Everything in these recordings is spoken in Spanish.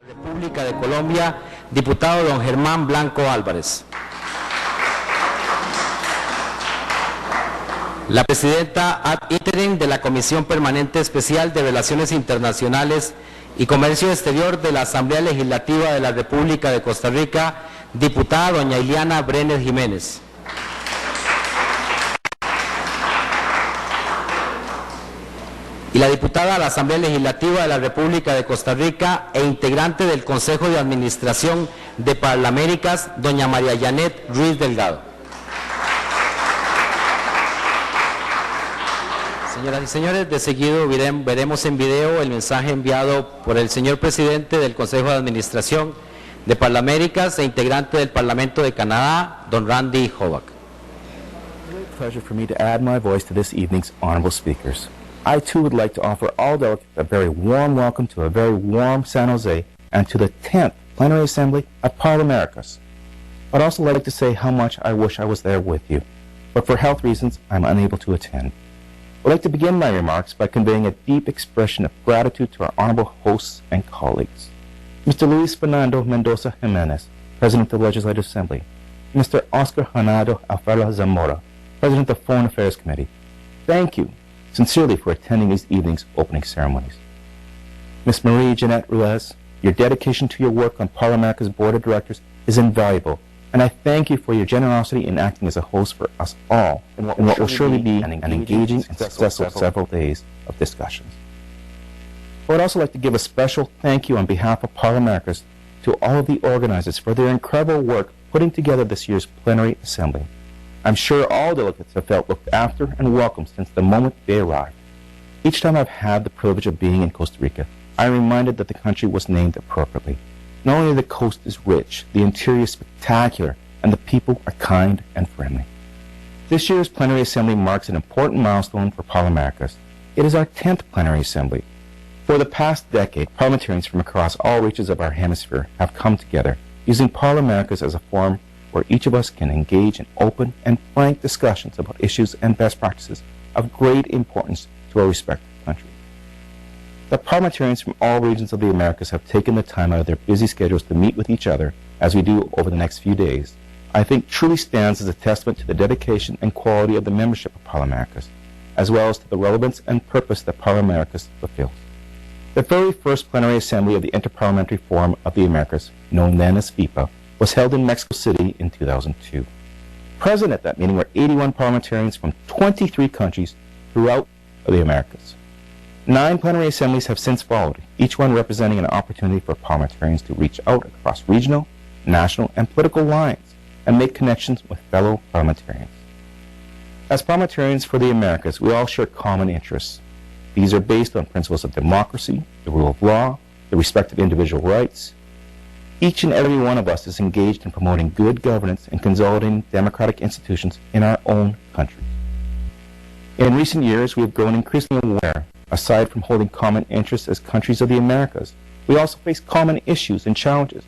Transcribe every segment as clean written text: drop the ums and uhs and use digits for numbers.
República de Colombia, diputado don Germán Blanco Álvarez. La presidenta ad interim de la Comisión Permanente Especial de Relaciones Internacionales y Comercio Exterior de la Asamblea Legislativa de la República de Costa Rica, diputada doña Iliana Brenes Jiménez. Y la diputada a la Asamblea Legislativa de la República de Costa Rica e integrante del Consejo de Administración de Parlaméricas, doña María Janet Ruiz Delgado. Señoras y señores, de seguido veremos en video el mensaje enviado por el señor presidente del Consejo de Administración de Parlaméricas e integrante del Parlamento de Canadá, don Randy Hovack. It's a great pleasure for me to add my voice to this evening's honorable speakers. I too would like to offer all delegates a very warm welcome to a very warm San Jose and to the 10th Plenary Assembly of Parlaméricas. I'd also like to say how much I wish I was there with you, but for health reasons I'm unable to attend. I'd like to begin my remarks by conveying a deep expression of gratitude to our honorable hosts and colleagues. Mr. Luis Fernando Mendoza Jimenez, President of the Legislative Assembly, Mr. Oscar Hanado Alfaro Zamora, President of the Foreign Affairs Committee, thank you sincerely for attending this evening's opening ceremonies. Ms. Marie Jeanette Ruiz, your dedication to your work on Parlamérica's Board of Directors is invaluable, and I thank you for your generosity in acting as a host for us all in what will surely be an engaging and successful several days of discussions. I would also like to give a special thank you on behalf of Parlaméricas to all of the organizers for their incredible work putting together this year's plenary assembly. I'm sure all delegates have felt looked after and welcomed since the moment they arrived. Each time I've had the privilege of being in Costa Rica, I'm reminded that the country was named appropriately. Not only the coast is rich, the interior is spectacular, and the people are kind and friendly. This year's plenary assembly marks an important milestone for Parlaméricas. It is our 10th plenary assembly. For the past decade, parliamentarians from across all reaches of our hemisphere have come together, using Parlaméricas as a forum where each of us can engage in open and frank discussions about issues and best practices of great importance to our respective countries. The parliamentarians from all regions of the Americas have taken the time out of their busy schedules to meet with each other, as we do over the next few days, I think truly stands as a testament to the dedication and quality of the membership of Parlaméricas, as well as to the relevance and purpose that Parlaméricas fulfills. The very first plenary assembly of the Interparliamentary Forum of the Americas, known then as FIPA, was held in Mexico City in 2002. Present at that meeting were 81 parliamentarians from 23 countries throughout the Americas. 9 plenary assemblies have since followed, each one representing an opportunity for parliamentarians to reach out across regional, national, and political lines and make connections with fellow parliamentarians. As parliamentarians for the Americas, we all share common interests. These are based on principles of democracy, the rule of law, the respect of individual rights. Each and every one of us is engaged in promoting good governance and consolidating democratic institutions in our own countries. In recent years, we have grown increasingly aware, aside from holding common interests as countries of the Americas, we also face common issues and challenges.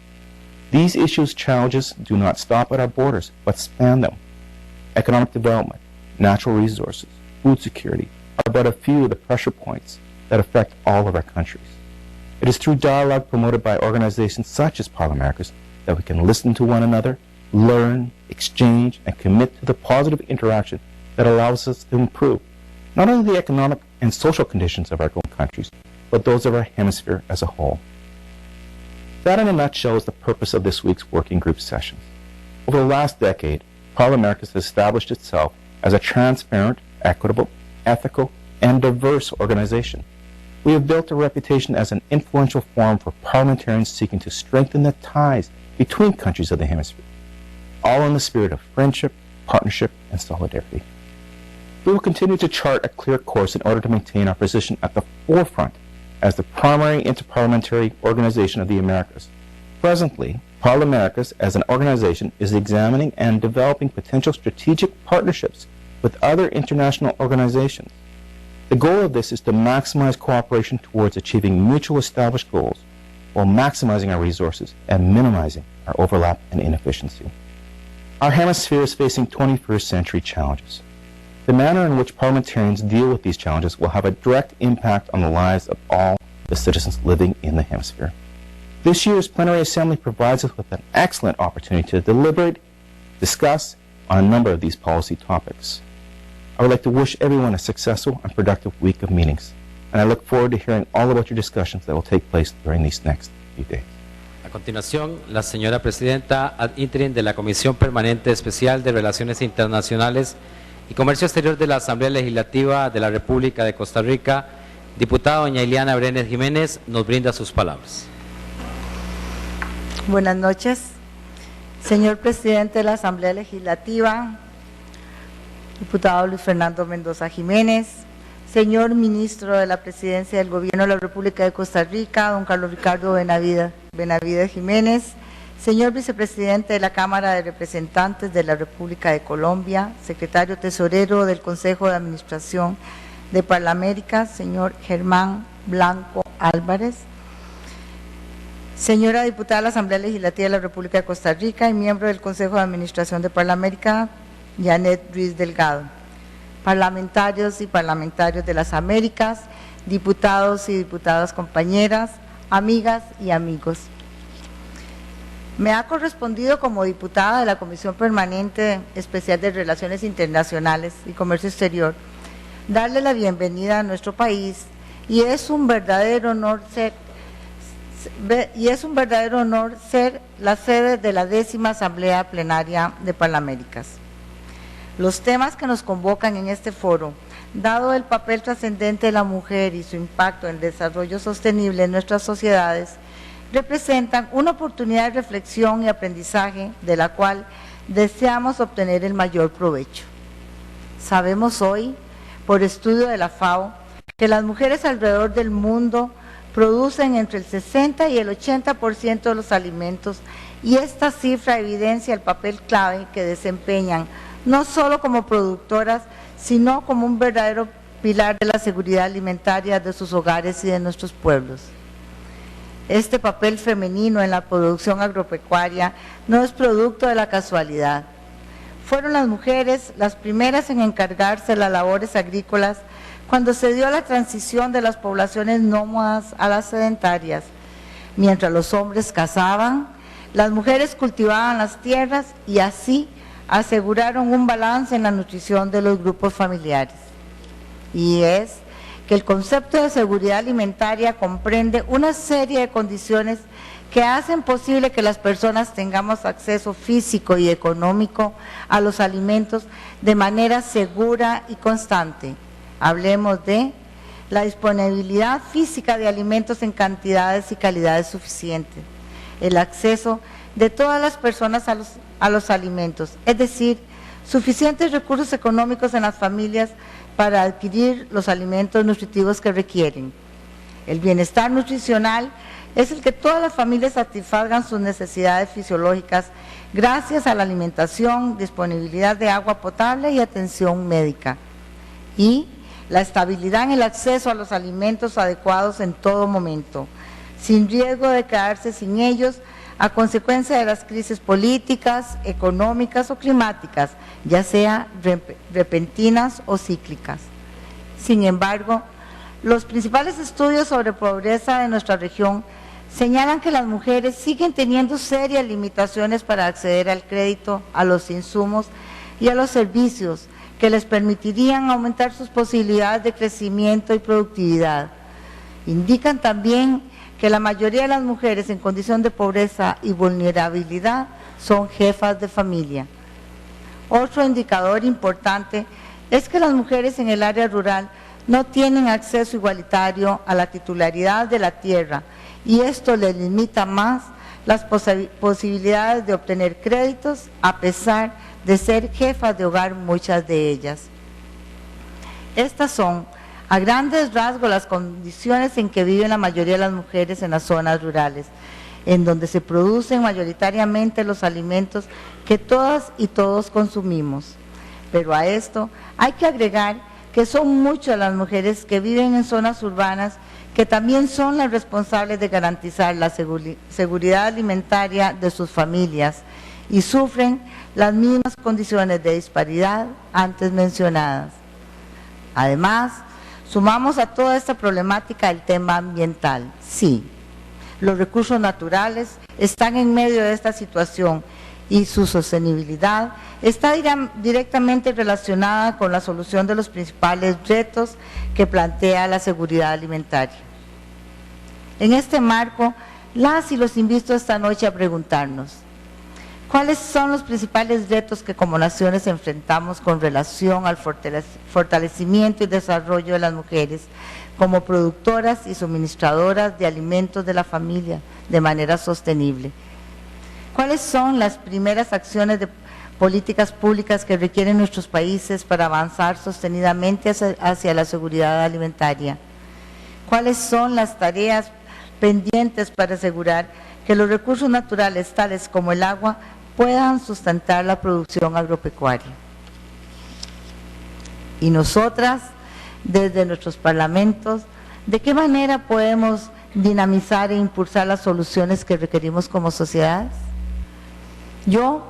These issues, challenges do not stop at our borders, but span them. Economic development, natural resources, food security are but a few of the pressure points that affect all of our countries. It is through dialogue promoted by organizations such as Parlaméricas that we can listen to one another, learn, exchange, and commit to the positive interaction that allows us to improve not only the economic and social conditions of our own countries, but those of our hemisphere as a whole. That in a nutshell is the purpose of this week's working group sessions. Over the last decade, Parlaméricas has established itself as a transparent, equitable, ethical, and diverse organization. We have built a reputation as an influential forum for parliamentarians seeking to strengthen the ties between countries of the hemisphere, all in the spirit of friendship, partnership, and solidarity. We will continue to chart a clear course in order to maintain our position at the forefront as the primary interparliamentary organization of the Americas. Presently, Parlaméricas as an organization is examining and developing potential strategic partnerships with other international organizations. The goal of this is to maximize cooperation towards achieving mutually established goals while maximizing our resources and minimizing our overlap and inefficiency. Our hemisphere is facing 21st century challenges. The manner in which parliamentarians deal with these challenges will have a direct impact on the lives of all the citizens living in the hemisphere. This year's plenary assembly provides us with an excellent opportunity to deliberate, discuss on a number of these policy topics. I would like to wish everyone a successful and productive week of meetings, and I look forward to hearing all about your discussions that will take place during these next few days. A continuación, la señora presidenta ad interim de la Comisión Permanente Especial de Relaciones Internacionales y Comercio Exterior de la Asamblea Legislativa de la República de Costa Rica, diputada doña Ileana Brenes Jiménez, nos brinda sus palabras. Buenas noches, señor presidente de la Asamblea Legislativa, diputado Luis Fernando Mendoza Jiménez, señor ministro de la Presidencia del Gobierno de la República de Costa Rica, don Carlos Ricardo Benavides Jiménez, señor vicepresidente de la Cámara de Representantes de la República de Colombia, secretario tesorero del Consejo de Administración de Parlamérica, señor Germán Blanco Álvarez, señora diputada de la Asamblea Legislativa de la República de Costa Rica y miembro del Consejo de Administración de Parlamérica, Janet Ruiz Delgado, parlamentarios y parlamentarios de las Américas, diputados y diputadas compañeras, amigas y amigos. Me ha correspondido como diputada de la Comisión Permanente Especial de Relaciones Internacionales y Comercio Exterior darle la bienvenida a nuestro país y es un verdadero honor ser la sede de la 10ª Asamblea Plenaria de Parlaméricas. Los temas que nos convocan en este foro, dado el papel trascendente de la mujer y su impacto en el desarrollo sostenible en nuestras sociedades, representan una oportunidad de reflexión y aprendizaje de la cual deseamos obtener el mayor provecho. Sabemos hoy, por estudio de la FAO, que las mujeres alrededor del mundo producen entre el 60 y el 80% de los alimentos y esta cifra evidencia el papel clave que desempeñan no solo como productoras, sino como un verdadero pilar de la seguridad alimentaria de sus hogares y de nuestros pueblos. Este papel femenino en la producción agropecuaria no es producto de la casualidad. Fueron las mujeres las primeras en encargarse de las labores agrícolas cuando se dio la transición de las poblaciones nómadas a las sedentarias. Mientras los hombres cazaban, las mujeres cultivaban las tierras y así aseguraron un balance en la nutrición de los grupos familiares. Y es que el concepto de seguridad alimentaria comprende una serie de condiciones que hacen posible que las personas tengamos acceso físico y económico a los alimentos de manera segura y constante. Hablemos de la disponibilidad física de alimentos en cantidades y calidades suficientes, el acceso de todas las personas a los alimentos, es decir, suficientes recursos económicos en las familias para adquirir los alimentos nutritivos que requieren. El bienestar nutricional es el que todas las familias satisfagan sus necesidades fisiológicas gracias a la alimentación, disponibilidad de agua potable y atención médica. Y la estabilidad en el acceso a los alimentos adecuados en todo momento, sin riesgo de quedarse sin ellos a consecuencia de las crisis políticas, económicas o climáticas, ya sea repentinas o cíclicas. Sin embargo, los principales estudios sobre pobreza de nuestra región señalan que las mujeres siguen teniendo serias limitaciones para acceder al crédito, a los insumos y a los servicios que les permitirían aumentar sus posibilidades de crecimiento y productividad. Indican también que la mayoría de las mujeres en condición de pobreza y vulnerabilidad son jefas de familia. Otro indicador importante es que las mujeres en el área rural no tienen acceso igualitario a la titularidad de la tierra y esto les limita más las posibilidades de obtener créditos a pesar de ser jefas de hogar muchas de ellas. Estas son a grandes rasgos las condiciones en que viven la mayoría de las mujeres en las zonas rurales, en donde se producen mayoritariamente los alimentos que todas y todos consumimos. Pero a esto hay que agregar que son muchas las mujeres que viven en zonas urbanas que también son las responsables de garantizar la seguridad alimentaria de sus familias y sufren las mismas condiciones de disparidad antes mencionadas. Además, sumamos a toda esta problemática el tema ambiental. Sí, los recursos naturales están en medio de esta situación y su sostenibilidad está directamente relacionada con la solución de los principales retos que plantea la seguridad alimentaria. En este marco, las y los invito esta noche a preguntarnos, ¿cuáles son los principales retos que como naciones enfrentamos con relación al fortalecimiento y desarrollo de las mujeres como productoras y suministradoras de alimentos de la familia de manera sostenible? ¿Cuáles son las primeras acciones de políticas públicas que requieren nuestros países para avanzar sostenidamente hacia la seguridad alimentaria? ¿Cuáles son las tareas pendientes para asegurar que los recursos naturales, tales como el agua, puedan sustentar la producción agropecuaria? Y nosotras, desde nuestros parlamentos, ¿de qué manera podemos dinamizar e impulsar las soluciones que requerimos como sociedades? Yo,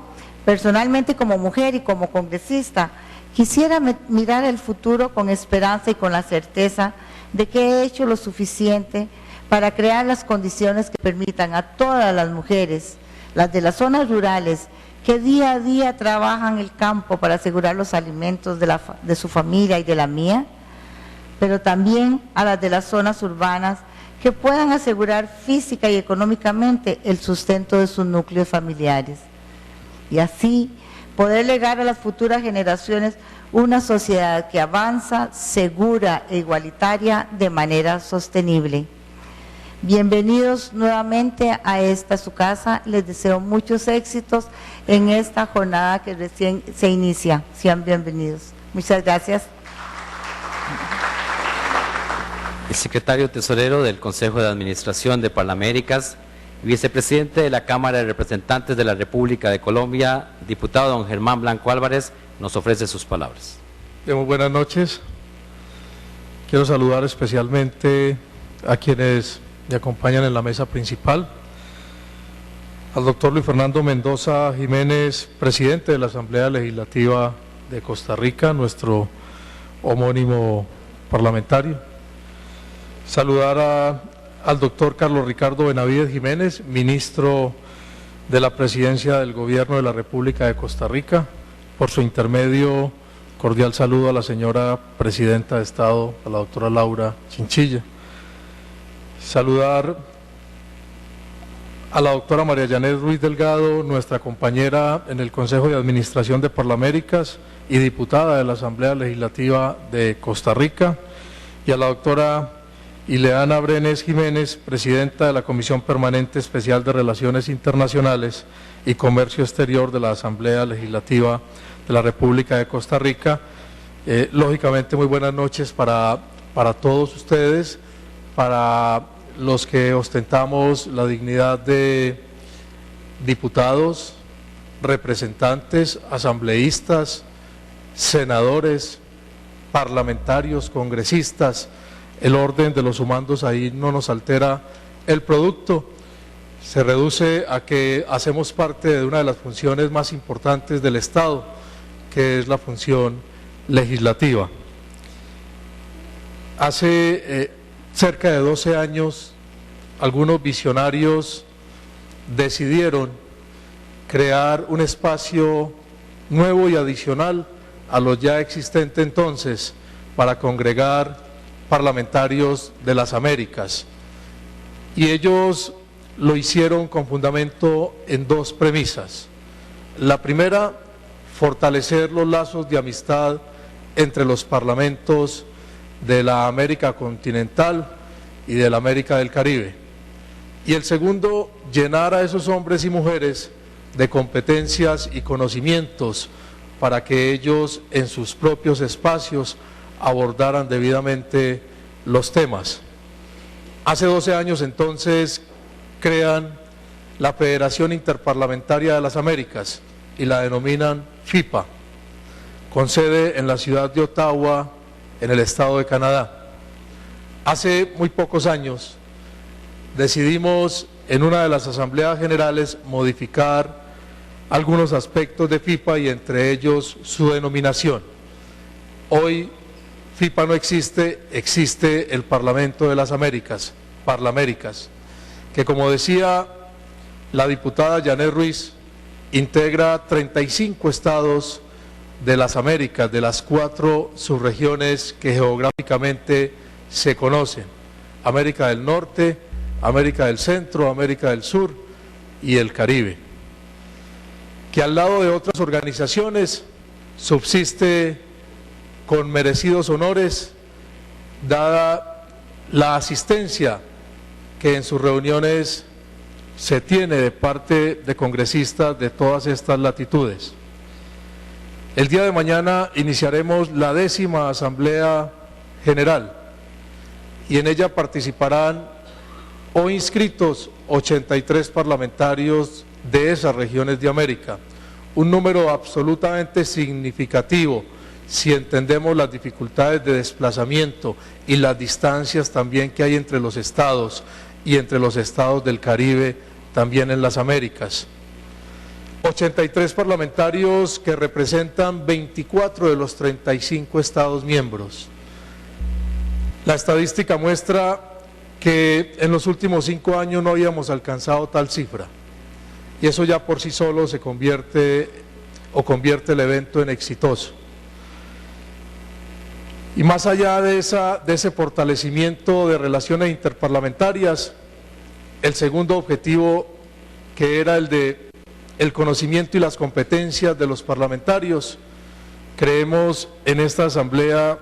personalmente como mujer y como congresista, quisiera mirar el futuro con esperanza y con la certeza de que he hecho lo suficiente para crear las condiciones que permitan a todas las mujeres, las de las zonas rurales, que día a día trabajan el campo para asegurar los alimentos de su familia y de la mía, pero también a las de las zonas urbanas que puedan asegurar física y económicamente el sustento de sus núcleos familiares. Y así poder legar a las futuras generaciones una sociedad que avanza, segura e igualitaria de manera sostenible. Bienvenidos nuevamente a esta su casa, les deseo muchos éxitos en esta jornada que recién se inicia. Sean bienvenidos. Muchas gracias. El secretario tesorero del Consejo de Administración de Parlaméricas, vicepresidente de la Cámara de Representantes de la República de Colombia, diputado don Germán Blanco Álvarez, nos ofrece sus palabras. Muy buenas noches. Quiero saludar especialmente a quienes me acompañan en la mesa principal, al doctor Luis Fernando Mendoza Jiménez, presidente de la Asamblea Legislativa de Costa Rica, nuestro homónimo parlamentario. Saludar al doctor Carlos Ricardo Benavides Jiménez, ministro de la Presidencia del Gobierno de la República de Costa Rica. Por su intermedio, cordial saludo a la señora Presidenta de Estado, a la doctora Laura Chinchilla. Saludar a la doctora María Yanet Ruiz Delgado, nuestra compañera en el Consejo de Administración de Parlaméricas y diputada de la Asamblea Legislativa de Costa Rica, y a la doctora Ileana Brenes Jiménez, presidenta de la Comisión Permanente Especial de Relaciones Internacionales y Comercio Exterior de la Asamblea Legislativa de la República de Costa Rica. Lógicamente, muy buenas noches para todos ustedes, para los que ostentamos la dignidad de diputados, representantes, asambleístas, senadores, parlamentarios, congresistas. El orden de los sumandos ahí no nos altera el producto, se reduce a que hacemos parte de una de las funciones más importantes del Estado, que es la función legislativa. Hace cerca de 12 años, algunos visionarios decidieron crear un espacio nuevo y adicional a lo ya existente entonces para congregar parlamentarios de las Américas, y ellos lo hicieron con fundamento en dos premisas. La primera, fortalecer los lazos de amistad entre los parlamentos de la América continental y de la América del Caribe, y el segundo, llenar a esos hombres y mujeres de competencias y conocimientos para que ellos en sus propios espacios abordaran debidamente los temas. Hace 12 años entonces crean la Federación Interparlamentaria de las Américas y la denominan FIPA, con sede en la ciudad de Ottawa, en el estado de Canadá. Hace muy pocos años decidimos en una de las asambleas generales modificar algunos aspectos de FIPA y entre ellos su denominación. Hoy FIPA no existe, existe el Parlamento de las Américas, Parlaméricas, que, como decía la diputada Janet Ruiz, integra 35 estados de las Américas, de las 4 subregiones que geográficamente se conocen: América del Norte, América del Centro, América del Sur y el Caribe, que al lado de otras organizaciones subsiste con merecidos honores, dada la asistencia que en sus reuniones se tiene de parte de congresistas de todas estas latitudes. El día de mañana iniciaremos la 10ª Asamblea General y en ella participarán o inscritos 83 parlamentarios de esas regiones de América, un número absolutamente significativo si entendemos las dificultades de desplazamiento y las distancias también que hay entre los estados y entre los estados del Caribe, también en las Américas. 83 parlamentarios que representan 24 de los 35 estados miembros. La estadística muestra que en los últimos 5 años no habíamos alcanzado tal cifra, y eso ya por sí solo se convierte el evento en exitoso. Y más allá de ese fortalecimiento de relaciones interparlamentarias, el segundo objetivo, que era el de el conocimiento y las competencias de los parlamentarios, creemos en esta asamblea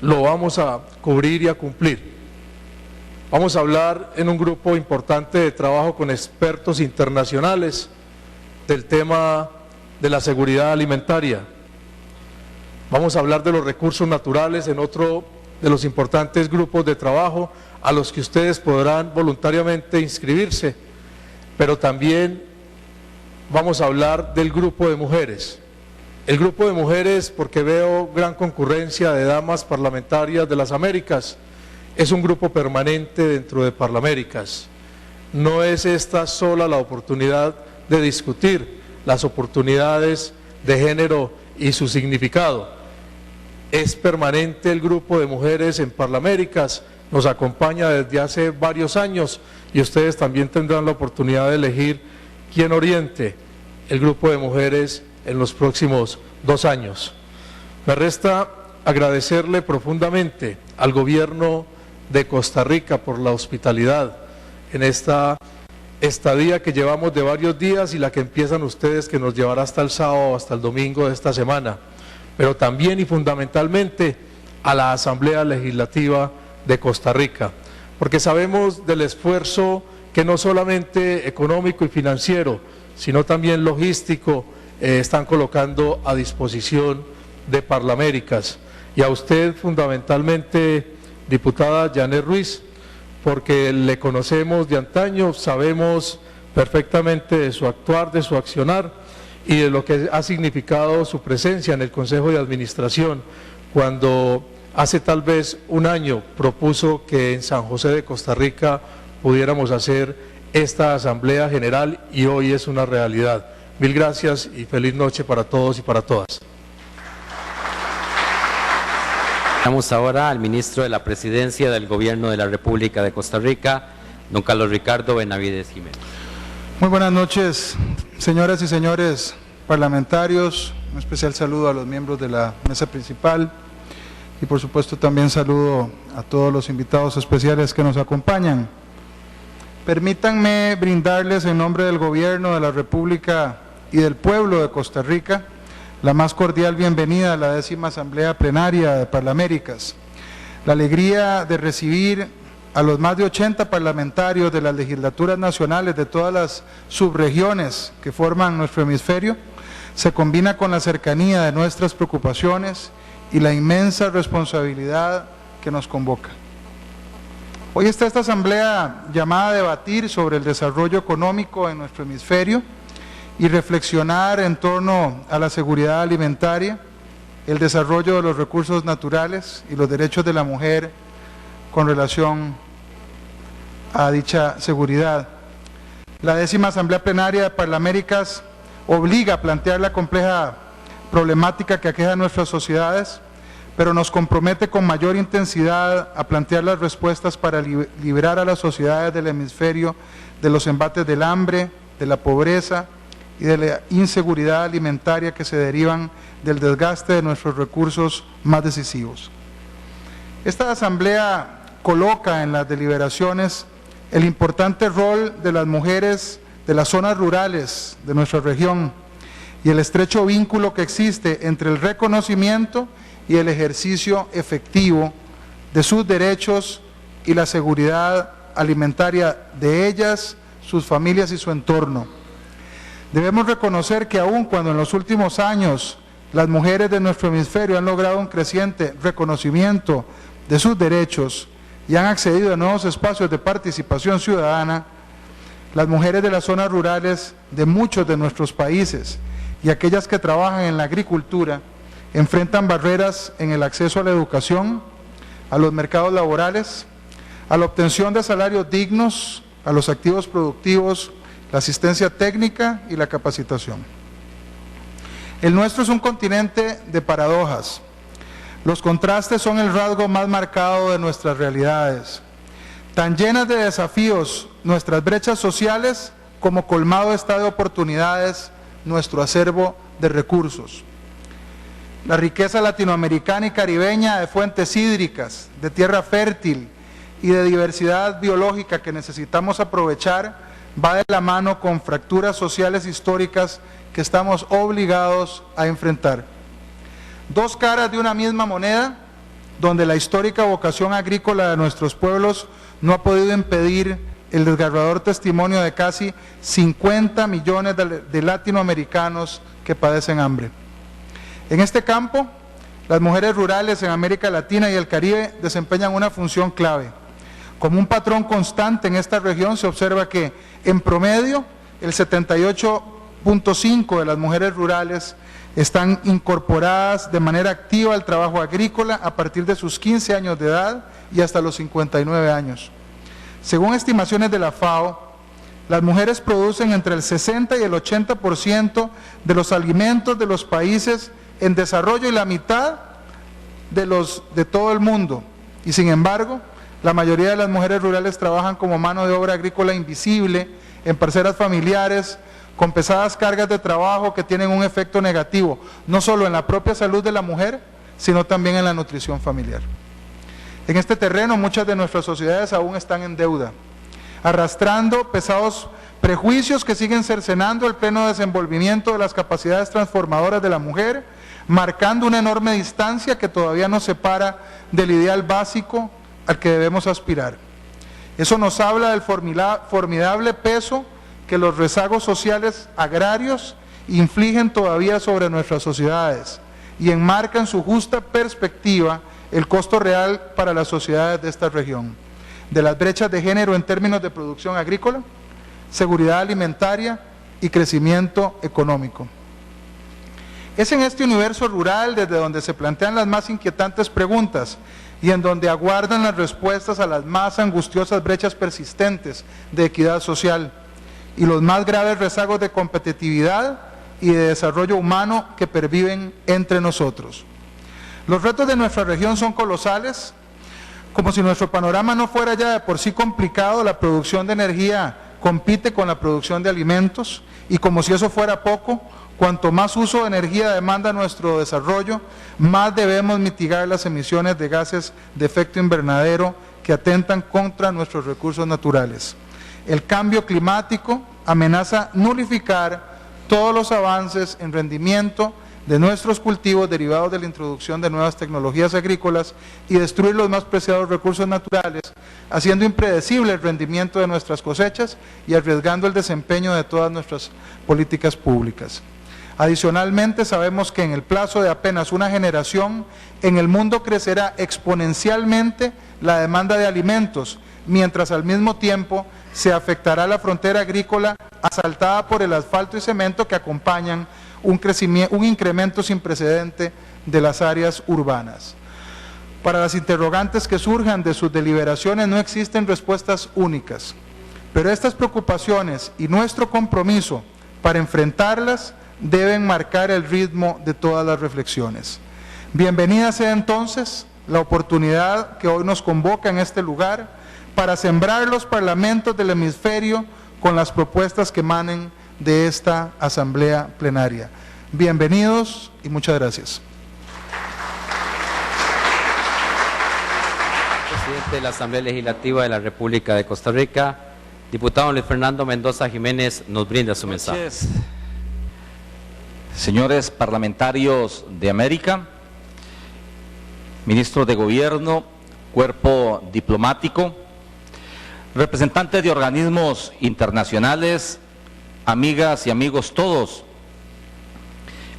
lo vamos a cubrir y a cumplir. Vamos a hablar en un grupo importante de trabajo con expertos internacionales del tema de la seguridad alimentaria. Vamos a hablar de los recursos naturales en otro de los importantes grupos de trabajo a los que ustedes podrán voluntariamente inscribirse, pero también vamos a hablar del grupo de mujeres. El grupo de mujeres, porque veo gran concurrencia de damas parlamentarias de las Américas, es un grupo permanente dentro de Parlaméricas. No es esta sola la oportunidad de discutir las oportunidades de género y su significado. Es permanente el grupo de mujeres en Parlaméricas, nos acompaña desde hace varios años y ustedes también tendrán la oportunidad de elegir quién oriente el grupo de mujeres en los próximos 2 años. Me resta agradecerle profundamente al gobierno de Costa Rica por la hospitalidad en esta estadía que llevamos de varios días y la que empiezan ustedes, que nos llevará hasta el sábado, hasta el domingo de esta semana, pero también y fundamentalmente a la Asamblea Legislativa de Costa Rica, porque sabemos del esfuerzo que no solamente económico y financiero, sino también logístico, están colocando a disposición de Parlaméricas. Y a usted fundamentalmente, diputada Janet Ruiz, porque le conocemos de antaño, sabemos perfectamente de su actuar, de su accionar y de lo que ha significado su presencia en el Consejo de Administración, cuando hace tal vez un año propuso que en San José de Costa Rica pudiéramos hacer esta Asamblea General y hoy es una realidad. Mil gracias y feliz noche para todos y para todas. Vamos ahora al ministro de la Presidencia del Gobierno de la República de Costa Rica, don Carlos Ricardo Benavides Jiménez. Muy buenas noches, señoras y señores parlamentarios. Un especial saludo a los miembros de la mesa principal y por supuesto también saludo a todos los invitados especiales que nos acompañan. Permítanme brindarles en nombre del Gobierno de la República y del pueblo de Costa Rica la más cordial bienvenida a la 10ª Asamblea Plenaria de Parlaméricas. La alegría de recibir a los más de 80 parlamentarios de las legislaturas nacionales de todas las subregiones que forman nuestro hemisferio se combina con la cercanía de nuestras preocupaciones y la inmensa responsabilidad que nos convoca. Hoy está esta asamblea llamada a debatir sobre el desarrollo económico en nuestro hemisferio y reflexionar en torno a la seguridad alimentaria, el desarrollo de los recursos naturales y los derechos de la mujer con relación a dicha seguridad. La 10ª Asamblea Plenaria de Parlaméricas obliga a plantear la compleja problemática que aqueja a nuestras sociedades, pero nos compromete con mayor intensidad a plantear las respuestas para liberar a las sociedades del hemisferio de los embates del hambre, de la pobreza y de la inseguridad alimentaria que se derivan del desgaste de nuestros recursos más decisivos. Esta asamblea coloca en las deliberaciones el importante rol de las mujeres de las zonas rurales de nuestra región y el estrecho vínculo que existe entre el reconocimiento y el ejercicio efectivo de sus derechos y la seguridad alimentaria de ellas, sus familias y su entorno. Debemos reconocer que aun cuando en los últimos años las mujeres de nuestro hemisferio han logrado un creciente reconocimiento de sus derechos y han accedido a nuevos espacios de participación ciudadana, las mujeres de las zonas rurales de muchos de nuestros países y aquellas que trabajan en la agricultura enfrentan barreras en el acceso a la educación, a los mercados laborales, a la obtención de salarios dignos, a los activos productivos, la asistencia técnica y la capacitación. El nuestro es un continente de paradojas. Los contrastes son el rasgo más marcado de nuestras realidades. Tan llenas de desafíos nuestras brechas sociales como colmado está de oportunidades nuestro acervo de recursos. La riqueza latinoamericana y caribeña de fuentes hídricas, de tierra fértil y de diversidad biológica que necesitamos aprovechar va de la mano con fracturas sociales históricas que estamos obligados a enfrentar. Dos caras de una misma moneda, donde la histórica vocación agrícola de nuestros pueblos no ha podido impedir el desgarrador testimonio de casi 50 millones de latinoamericanos que padecen hambre. En este campo, las mujeres rurales en América Latina y el Caribe desempeñan una función clave. Como un patrón constante en esta región se observa que, en promedio, el 78.5% de las mujeres rurales están incorporadas de manera activa al trabajo agrícola a partir de sus 15 años de edad y hasta los 59 años. Según estimaciones de la FAO, las mujeres producen entre el 60 y el 80% de los alimentos de los países en desarrollo y la mitad de todo el mundo. Y sin embargo, la mayoría de las mujeres rurales trabajan como mano de obra agrícola invisible, en parcelas familiares, con pesadas cargas de trabajo que tienen un efecto negativo, no solo en la propia salud de la mujer, sino también en la nutrición familiar. En este terreno, muchas de nuestras sociedades aún están en deuda, arrastrando pesados prejuicios que siguen cercenando el pleno desenvolvimiento de las capacidades transformadoras de la mujer, marcando una enorme distancia que todavía nos separa del ideal básico al que debemos aspirar. Eso nos habla del formidable peso que los rezagos sociales agrarios infligen todavía sobre nuestras sociedades y enmarca en su justa perspectiva el costo real para las sociedades de esta región, de las brechas de género en términos de producción agrícola, seguridad alimentaria y crecimiento económico. Es en este universo rural desde donde se plantean las más inquietantes preguntas y en donde aguardan las respuestas a las más angustiosas brechas persistentes de equidad social y los más graves rezagos de competitividad y de desarrollo humano que perviven entre nosotros. Los retos de nuestra región son colosales. Como si nuestro panorama no fuera ya de por sí complicado, la producción de energía compite con la producción de alimentos y como si eso fuera poco, cuanto más uso de energía demanda nuestro desarrollo, más debemos mitigar las emisiones de gases de efecto invernadero que atentan contra nuestros recursos naturales. El cambio climático amenaza nulificar todos los avances en rendimiento de nuestros cultivos derivados de la introducción de nuevas tecnologías agrícolas y destruir los más preciados recursos naturales, haciendo impredecible el rendimiento de nuestras cosechas y arriesgando el desempeño de todas nuestras políticas públicas. Adicionalmente, sabemos que en el plazo de apenas una generación, en el mundo crecerá exponencialmente la demanda de alimentos, mientras al mismo tiempo se afectará la frontera agrícola asaltada por el asfalto y cemento que acompañan un incremento sin precedente de las áreas urbanas. Para las interrogantes que surjan de sus deliberaciones no existen respuestas únicas, pero estas preocupaciones y nuestro compromiso para enfrentarlas deben marcar el ritmo de todas las reflexiones. Bienvenida sea entonces la oportunidad que hoy nos convoca en este lugar para sembrar los parlamentos del hemisferio con las propuestas que emanen de esta asamblea plenaria. Bienvenidos y muchas gracias. Presidente de la Asamblea Legislativa de la República de Costa Rica, diputado Luis Fernando Mendoza Jiménez, nos brinda su mensaje. Buenas noches, señores parlamentarios de América, ministros de Gobierno, cuerpo diplomático, representantes de organismos internacionales, amigas y amigos todos.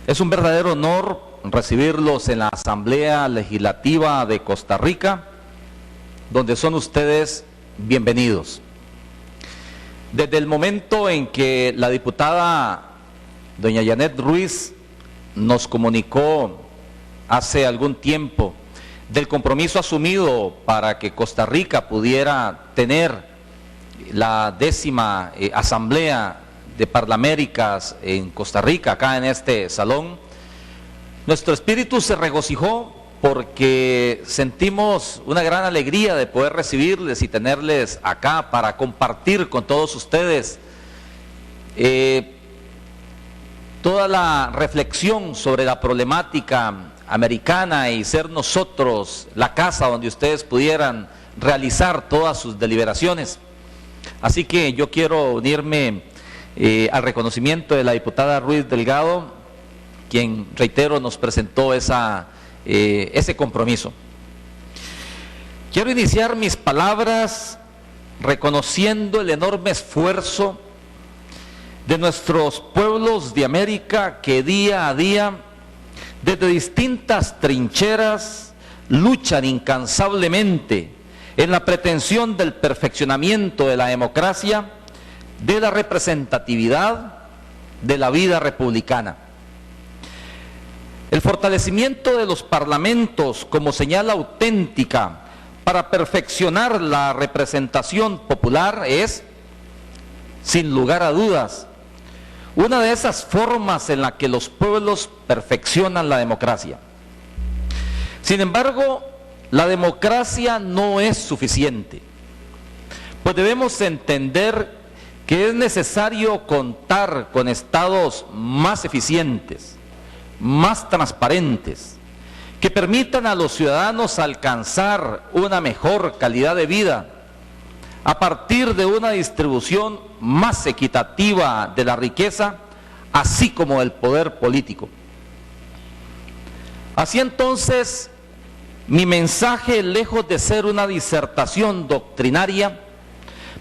Es un verdadero honor recibirlos en la Asamblea Legislativa de Costa Rica, donde son ustedes bienvenidos. Desde el momento en que la diputada doña Yanet Ruiz nos comunicó hace algún tiempo del compromiso asumido para que Costa Rica pudiera tener la 10ª Asamblea de Parlaméricas en Costa Rica, acá en este salón, nuestro espíritu se regocijó porque sentimos una gran alegría de poder recibirles y tenerles acá para compartir con todos ustedes toda la reflexión sobre la problemática americana y ser nosotros la casa donde ustedes pudieran realizar todas sus deliberaciones. Así que yo quiero unirme al reconocimiento de la diputada Ruiz Delgado, quien, reitero, nos presentó ese compromiso. Quiero iniciar mis palabras reconociendo el enorme esfuerzo de nuestros pueblos de América que día a día, desde distintas trincheras, luchan incansablemente en la pretensión del perfeccionamiento de la democracia, de la representatividad, de la vida republicana. El fortalecimiento de los parlamentos como señal auténtica para perfeccionar la representación popular es, sin lugar a dudas, una de esas formas en la que los pueblos perfeccionan la democracia. Sin embargo, la democracia no es suficiente, pues debemos entender que es necesario contar con estados más eficientes, más transparentes, que permitan a los ciudadanos alcanzar una mejor calidad de vida a partir de una distribución más equitativa de la riqueza, así como del poder político. Así entonces, mi mensaje, lejos de ser una disertación doctrinaria,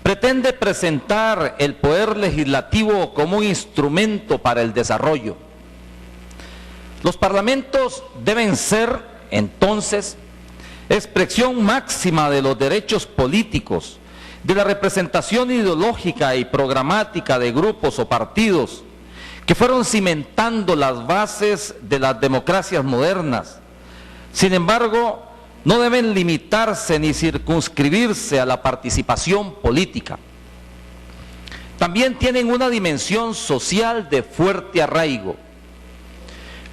pretende presentar el poder legislativo como un instrumento para el desarrollo. Los parlamentos deben ser, entonces, expresión máxima de los derechos políticos, de la representación ideológica y programática de grupos o partidos que fueron cimentando las bases de las democracias modernas. Sin embargo, no deben limitarse ni circunscribirse a la participación política. También tienen una dimensión social de fuerte arraigo.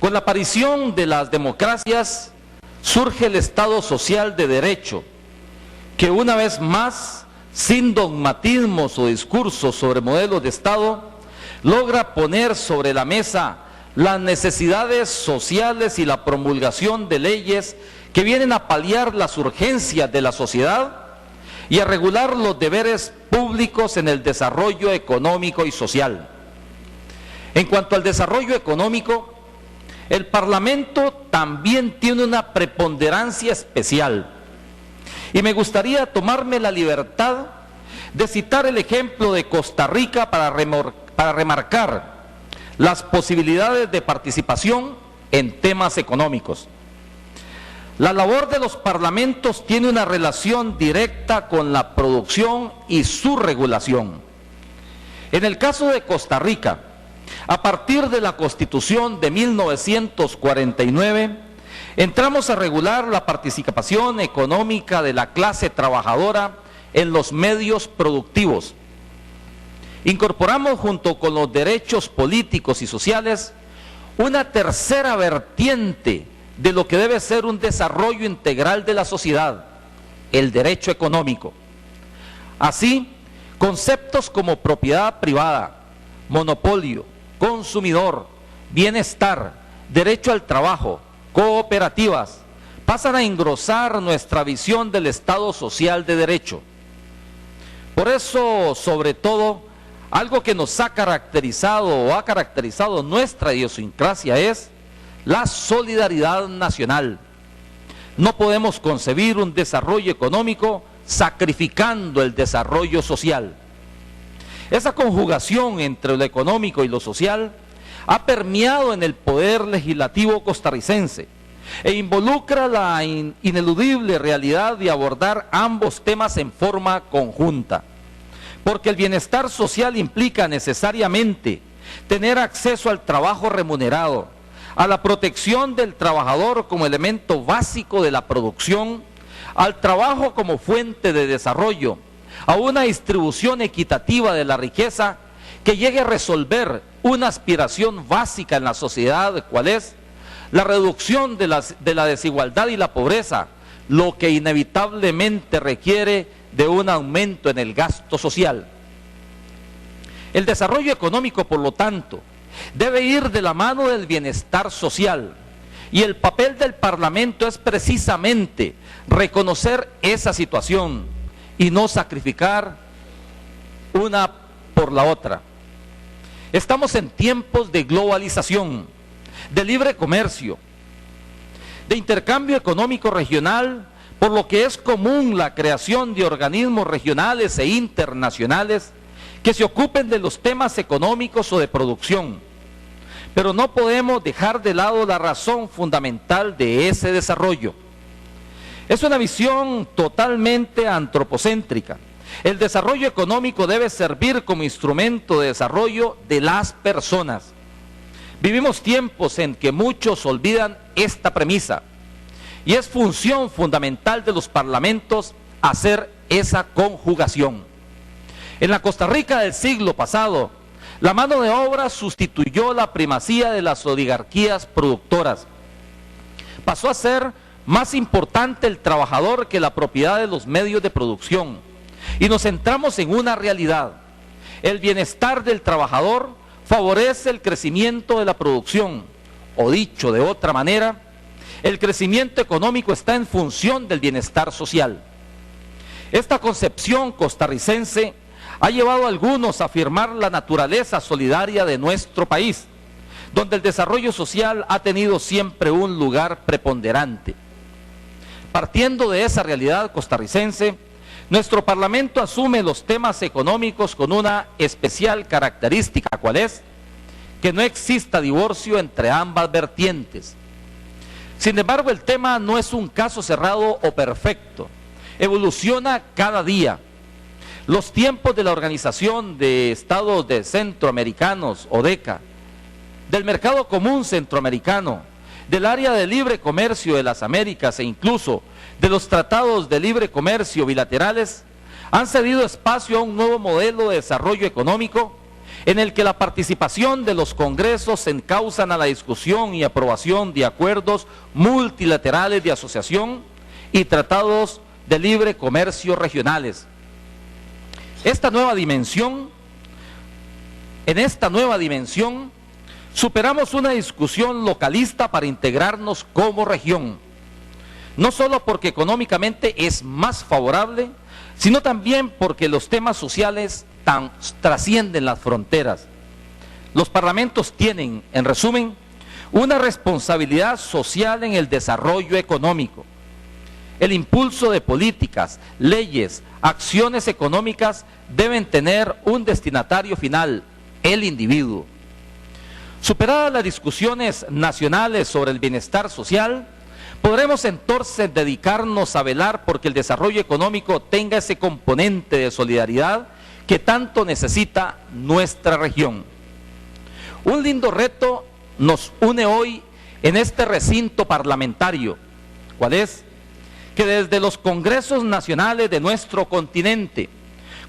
Con la aparición de las democracias surge el Estado social de derecho, que una vez más, sin dogmatismos o discursos sobre modelos de Estado, logra poner sobre la mesa las necesidades sociales y la promulgación de leyes que vienen a paliar las urgencias de la sociedad y a regular los deberes públicos en el desarrollo económico y social. En cuanto al desarrollo económico, el Parlamento también tiene una preponderancia especial. Y me gustaría tomarme la libertad de citar el ejemplo de Costa Rica para remarcar las posibilidades de participación en temas económicos. La labor de los parlamentos tiene una relación directa con la producción y su regulación. En el caso de Costa Rica, a partir de la Constitución de 1949, entramos a regular la participación económica de la clase trabajadora en los medios productivos. Incorporamos junto con los derechos políticos y sociales una tercera vertiente de lo que debe ser un desarrollo integral de la sociedad, el derecho económico. Así, conceptos como propiedad privada, monopolio, consumidor, bienestar, derecho al trabajo, cooperativas, pasan a engrosar nuestra visión del Estado social de derecho. Por eso, sobre todo, algo que nos ha caracterizado o ha caracterizado nuestra idiosincrasia es la solidaridad nacional. No podemos concebir un desarrollo económico sacrificando el desarrollo social. Esa conjugación entre lo económico y lo social ha permeado en el poder legislativo costarricense e involucra la ineludible realidad de abordar ambos temas en forma conjunta, porque el bienestar social implica necesariamente tener acceso al trabajo remunerado, a la protección del trabajador como elemento básico de la producción, al trabajo como fuente de desarrollo, a una distribución equitativa de la riqueza que llegue a resolver una aspiración básica en la sociedad, ¿cuál es? La reducción de la desigualdad y la pobreza, lo que inevitablemente requiere de un aumento en el gasto social. El desarrollo económico, por lo tanto, debe ir de la mano del bienestar social, y el papel del Parlamento es precisamente reconocer esa situación y no sacrificar una por la otra. Estamos en tiempos de globalización, de libre comercio, de intercambio económico regional, por lo que es común la creación de organismos regionales e internacionales que se ocupen de los temas económicos o de producción. Pero no podemos dejar de lado la razón fundamental de ese desarrollo. Es una visión totalmente antropocéntrica. El desarrollo económico debe servir como instrumento de desarrollo de las personas. Vivimos tiempos en que muchos olvidan esta premisa, y es función fundamental de los parlamentos hacer esa conjugación. En la Costa Rica del siglo pasado, la mano de obra sustituyó la primacía de las oligarquías productoras. Pasó a ser más importante el trabajador que la propiedad de los medios de producción. Y nos centramos en una realidad: el bienestar del trabajador favorece el crecimiento de la producción, o dicho de otra manera, el crecimiento económico está en función del bienestar social. Esta concepción costarricense ha llevado a algunos a afirmar la naturaleza solidaria de nuestro país, donde el desarrollo social ha tenido siempre un lugar preponderante. Partiendo de esa realidad costarricense, nuestro Parlamento asume los temas económicos con una especial característica, ¿cuál es? Que no exista divorcio entre ambas vertientes. Sin embargo, el tema no es un caso cerrado o perfecto, evoluciona cada día. Los tiempos de la Organización de Estados Centroamericanos, ODECA, del Mercado Común Centroamericano, del Área de Libre Comercio de las Américas e incluso de los tratados de libre comercio bilaterales han cedido espacio a un nuevo modelo de desarrollo económico en el que la participación de los congresos encausan a la discusión y aprobación de acuerdos multilaterales de asociación y tratados de libre comercio regionales. En esta nueva dimensión, superamos una discusión localista para integrarnos como región, no solo porque económicamente es más favorable, sino también porque los temas sociales trascienden las fronteras. Los parlamentos tienen, en resumen, una responsabilidad social en el desarrollo económico. El impulso de políticas, leyes, acciones económicas deben tener un destinatario final, el individuo. Superadas las discusiones nacionales sobre el bienestar social, podremos entonces dedicarnos a velar porque el desarrollo económico tenga ese componente de solidaridad que tanto necesita nuestra región. Un lindo reto nos une hoy en este recinto parlamentario, ¿cuál es? Que desde los congresos nacionales de nuestro continente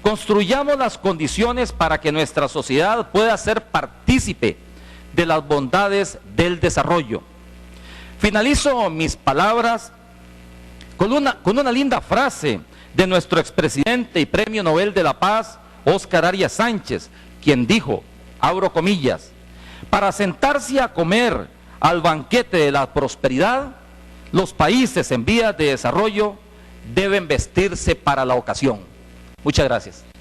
construyamos las condiciones para que nuestra sociedad pueda ser partícipe de las bondades del desarrollo. Finalizo mis palabras con una linda frase de nuestro expresidente y Premio Nobel de la Paz, Óscar Arias Sánchez, quien dijo, abro comillas, para sentarse a comer al banquete de la prosperidad, los países en vías de desarrollo deben vestirse para la ocasión. Muchas gracias.